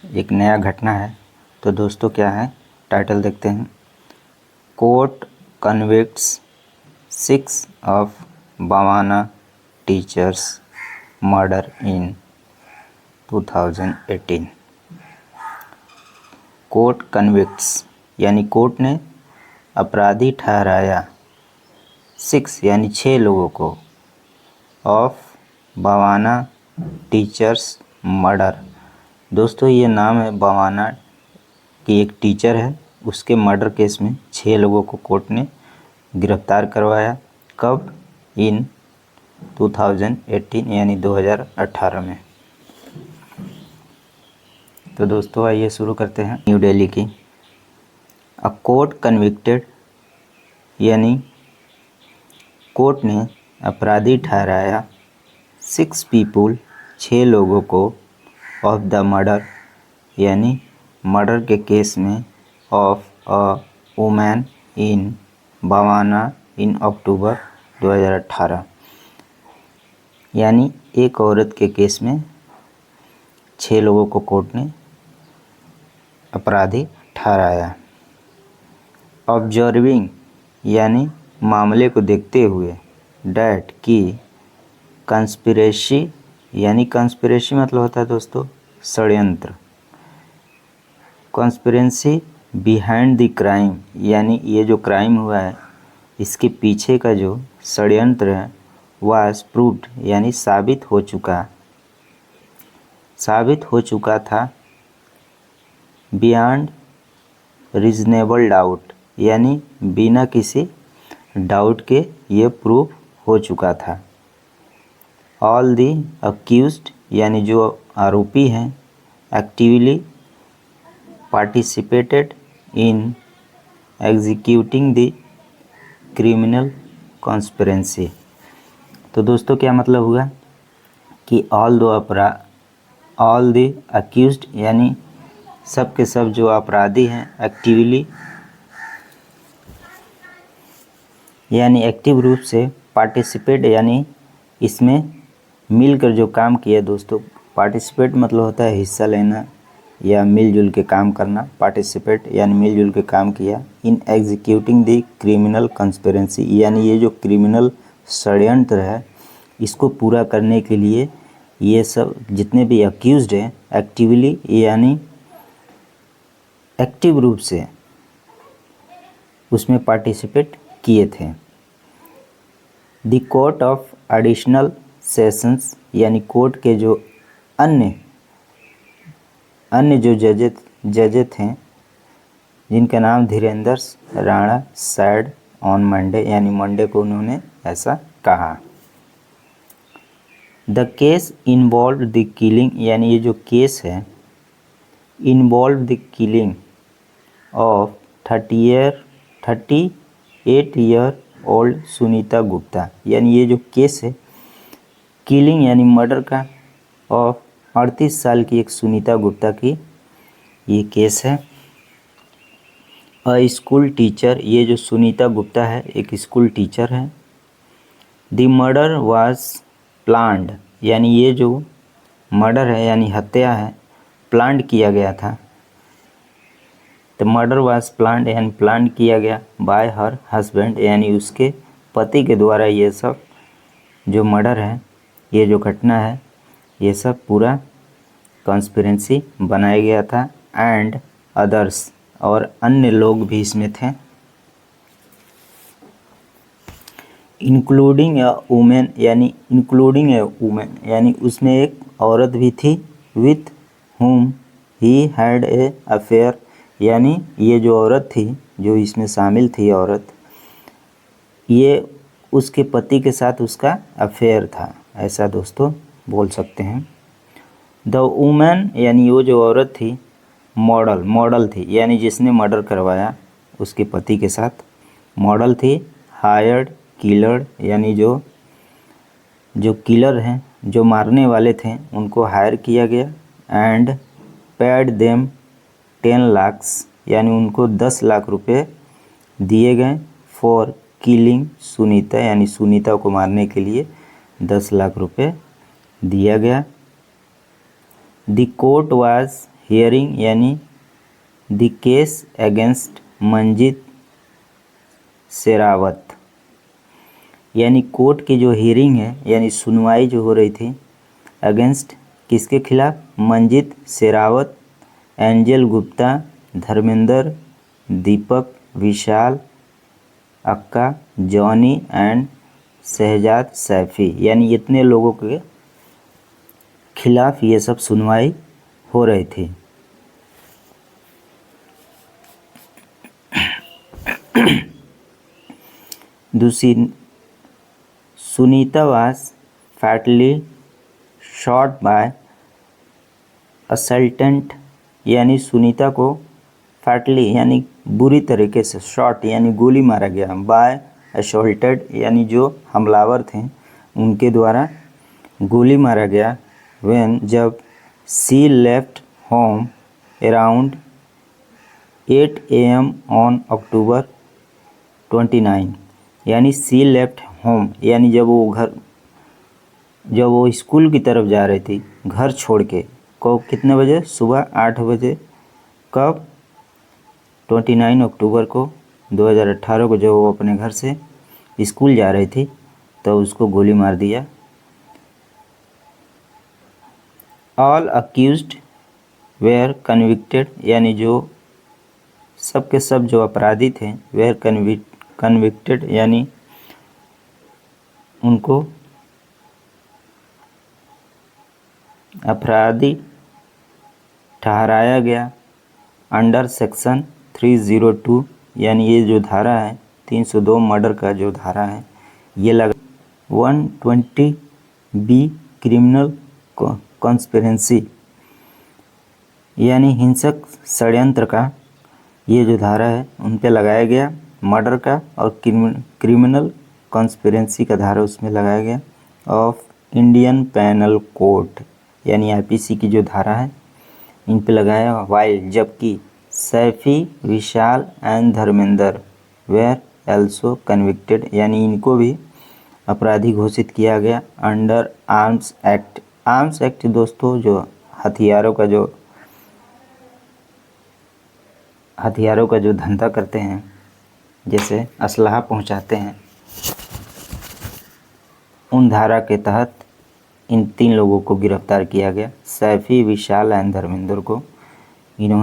एक नया घटना है। तो दोस्तों क्या है, टाइटल देखते हैं। Court convicts 6 of Bawana teachers murder in 2018। Court convicts यानी कोर्ट ने अपराधी ठहराया 6 यानी 6 लोगों को ऑफ बवाना टीचर्स मर्डर। दोस्तों ये नाम है, बवाना की एक टीचर है, उसके मर्डर केस में 6 लोगों को कोर्ट ने गिरफ्तार करवाया। कब? इन 2018 यानी 2018 में। तो दोस्तों आइए शुरू करते हैं। न्यू दिल्ली की अ कोर्ट कन्विक्टेड यानी कोर्ट ने अपराधी ठहराया 6 पीपुल 6 लोगों को ऑफ द मर्डर यानी मर्डर के केस में of a women in Bawana in October 2018 यानी एक औरत के केस में 6 लोगों को कोर्ट ने अपराधी ठहराया। ऑब्जर्विंग यानी मामले को देखते हुए, डैट की कंस्पिरेसी यानी कंस्पिरेसी मतलब होता है दोस्तों षड्यंत्र। कॉन्स्पिरेंसी बिहाइंड द क्राइम यानी ये जो क्राइम हुआ है इसके पीछे का जो षड्यंत्र है वाज प्रूव्ड यानी साबित हो चुका था। बियॉन्ड रीजनेबल डाउट यानी बिना किसी डाउट के ये प्रूव हो चुका था। ऑल दी अक्यूज्ड यानी जो आरोपी हैं actively participated in executing the criminal conspiracy. तो दोस्तों क्या मतलब हुआ कि ऑल द अक्यूज्ड यानी सब के सब जो अपराधी हैं एक्टिवली यानी एक्टिव रूप से पार्टिसिपेट यानी इसमें मिलकर जो काम किया। दोस्तों पार्टिसिपेट मतलब होता है हिस्सा लेना या मिलजुल के काम करना। पार्टिसिपेट यानी मिलजुल के काम किया। इन एग्जीक्यूटिंग द क्रिमिनल कंस्पिरेंसी यानी ये जो क्रिमिनल षड्यंत्र है इसको पूरा करने के लिए ये सब जितने भी अक्यूज्ड हैं एक्टिवली यानी एक्टिव रूप से उसमें पार्टिसिपेट किए थे। The court of additional sessions यानी कोर्ट के जो अन्य जो जजेस थे जिनका नाम Dhirendra Rana sad on Monday यानी मंडे को उन्होंने ऐसा कहा। The case involve the killing यानी ये जो केस है involve the killing of 38 year old Sunita Gupta यानी ये जो केस है किलिंग यानी मर्डर का ऑफ 38 साल की एक सुनीता गुप्ता की ये केस है। अ स्कूल टीचर ये जो सुनीता गुप्ता है एक स्कूल टीचर है। द मर्डर वाज प्लान्ड यानी ये जो मर्डर है यानी हत्या है प्लान किया गया था। द मर्डर वाज प्लान्ड यानी प्लान किया गया बाय हर हस्बैंड यानी उसके पति के द्वारा ये सब जो मर्डर है ये जो घटना है ये सब पूरा कॉन्स्पिरेंसी बनाया गया था। एंड अदर्स और अन्य लोग भी इसमें थे। इंक्लूडिंग ए वुमेन यानी उसमें एक औरत भी थी। With whom he had a affair यानी ये जो औरत थी जो इसमें शामिल थी औरत ये उसके पति के साथ उसका अफेयर था, ऐसा दोस्तों बोल सकते हैं। द वुमेन यानी वो जो औरत थी मॉडल थी यानी जिसने मर्डर करवाया उसके पति के साथ मॉडल थी। हायर्ड किलर यानी जो किलर हैं जो मारने वाले थे उनको हायर किया गया। एंड पेड देम 10 लाख यानी उनको 10 लाख रुपए दिए गए फॉर किलिंग सुनीता यानी सुनीता को मारने के लिए 10 लाख रुपए दिया गया। द कोर्ट वाज हियरिंग यानी the case against Manjeet Sherawat, यानी कोर्ट की जो हियरिंग है यानी सुनवाई जो हो रही थी अगेंस्ट किसके खिलाफ, मंजीत शेरावत, एंजल गुप्ता, धर्मेंद्र, दीपक, विशाल, अक्का, जॉनी एंड शहजाद सैफी, यानी इतने लोगों के खिलाफ ये सब सुनवाई हो रही थी। दूसरी, सुनीता वाज फैटली शॉट बाय असल्टेंट, यानी सुनीता को फैटली यानी बुरी तरीके से, शॉट यानी गोली मारा गया, बाय असॉल्टेड यानी जो हमलावर थे उनके द्वारा गोली मारा गया। व्हेन जब she left home around 8 AM on October 29, यानी सी लेफ्ट होम यानी जब वो स्कूल की तरफ जा रही थी घर छोड़ के, को कितने बजे, सुबह 8 बजे, कब, 29 अक्टूबर को 2018 को जब वो अपने घर से स्कूल जा रही थी तो उसको गोली मार दिया। ऑल अक्यूज्ड वेयर कन्विक्टेड, यानी जो सब के सब जो अपराधी थे वेयर कन्विक्टेड यानी उनको अपराधी ठहराया गया अंडर सेक्शन 302, यानी ये जो धारा है 302 मर्डर का जो धारा है ये लगा 120B क्रिमिनल कॉन्स्पिरेंसी, यानी हिंसक षड्यंत्र का ये जो धारा है उन पे लगाया गया मर्डर का, और क्रिमिनल कॉन्स्पिरेंसी का धारा उसमें लगाया गया ऑफ इंडियन पैनल कोड, यानी IPC की जो धारा है इन पे लगाया। वाइल जबकि Saifi, Vishal and Dharmendra were also convicted, यानी इनको भी अपराधी घोषित किया गया under arms act. Arms act दोस्तों जो हथियारों का जो धंधा करते हैं, जैसे असलहा पहुंचाते हैं, उन धारा के तहत इन 3 लोगों को गिरफ्तार किया गया, सैफी, विशाल एंड धर्मेंद्र को। इन्होंने